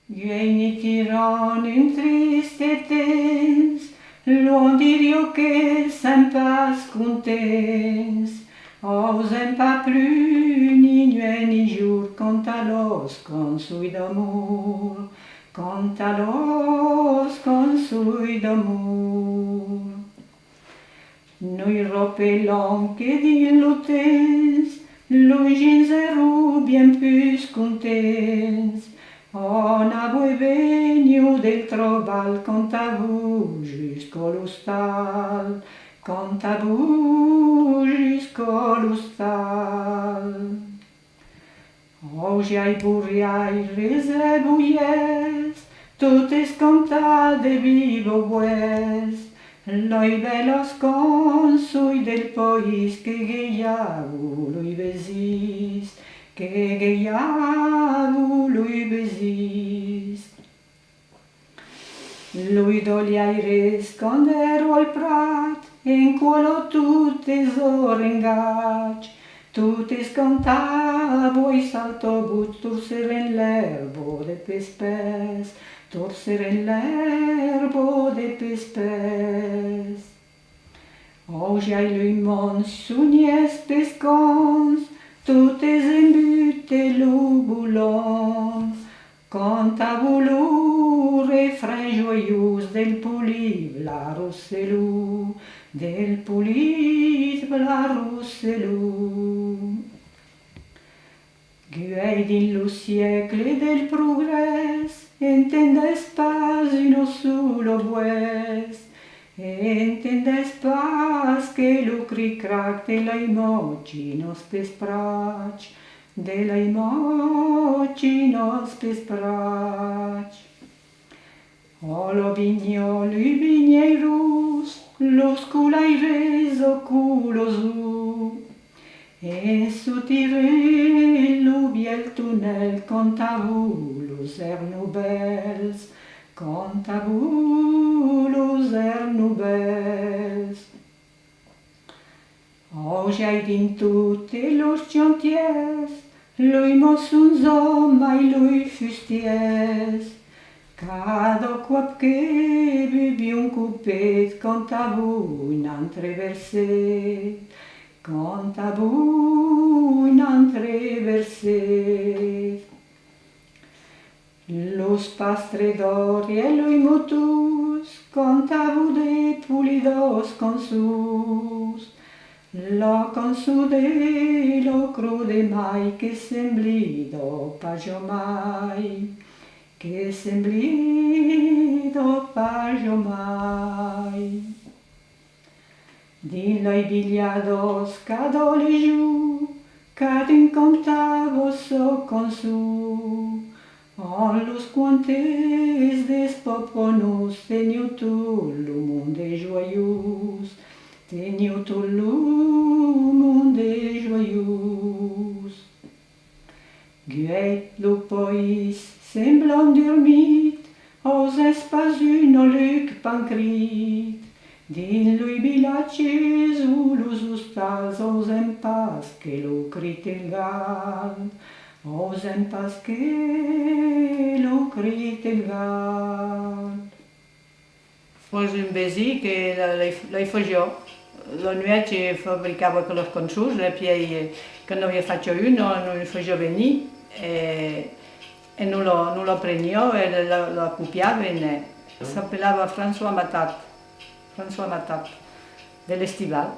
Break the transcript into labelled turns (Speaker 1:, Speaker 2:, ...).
Speaker 1: Vieni tiran un triste temps, loin d'irio que sem pas contents. Osem pas plus ni nuit ni jour, quant à los consui d'amour, quant à los consui d'amour. Noi ropelon que din lo temps, lo gens eru bien plus contents. On a veniu del trobal, quant à vous jusqu'au l'hostal, quant à vous jusqu'au l'hostal. Hogiai buriai resebuies, totes cantate vivo bues, loi belos consui del pois que geiavu lui besis, que geiavu lui besis. Lui doliaires quand ero al prat, en quolo tutes orengaig, tutes cantavo i saltobut, turseren l'erbo de pespes, turseren l'erbo de pespes. Hogiai lui mons sunies pescons, totes embute lubulons, quant à voulu refrain joyeux del pulit la rosselou, del pulit la rosselou. Guei din lo siècle del progrès, entendes pas uno solo bues, entendes pas que lo cric-crac de la imoci nos pesprac, de la imoci nos pesprac. O lo vignoli vigneirus, los culaires oculosu, en soutire lo biel tunnel, quant à vous los ernubels, quant à vous los ernubels. Hogiai din tutte los chantiers, lui mos uns mai lui fustiers, cada quap que bevi un cupet, quant à vous un entreverset, quant à vous un entreverset. Los pastredori e lui motus, quant à vous de pulidos consus, lo consude lo crude mai, che semblido pagio mai, che semblido pagio mai. Din lai biliados cadole giù, cad incontavos so consu, on los quantes des poponus teniu tu lo monde joyous, teniu tu lo monde joyous. Gueit lo pois semblant dormit, osès pas un oluc pancrit, din lui vilatges u los hostals, osem pas que lo crit el gal, osem pas que lo crit el gal. Pues un besi que l'hai fagiò, la nuet fabricava que los consus, e poi che non vi faccio uno, non fagiò venì, e non lo prenio, e lo copiava, s'appellava François Matat, dell'Estival.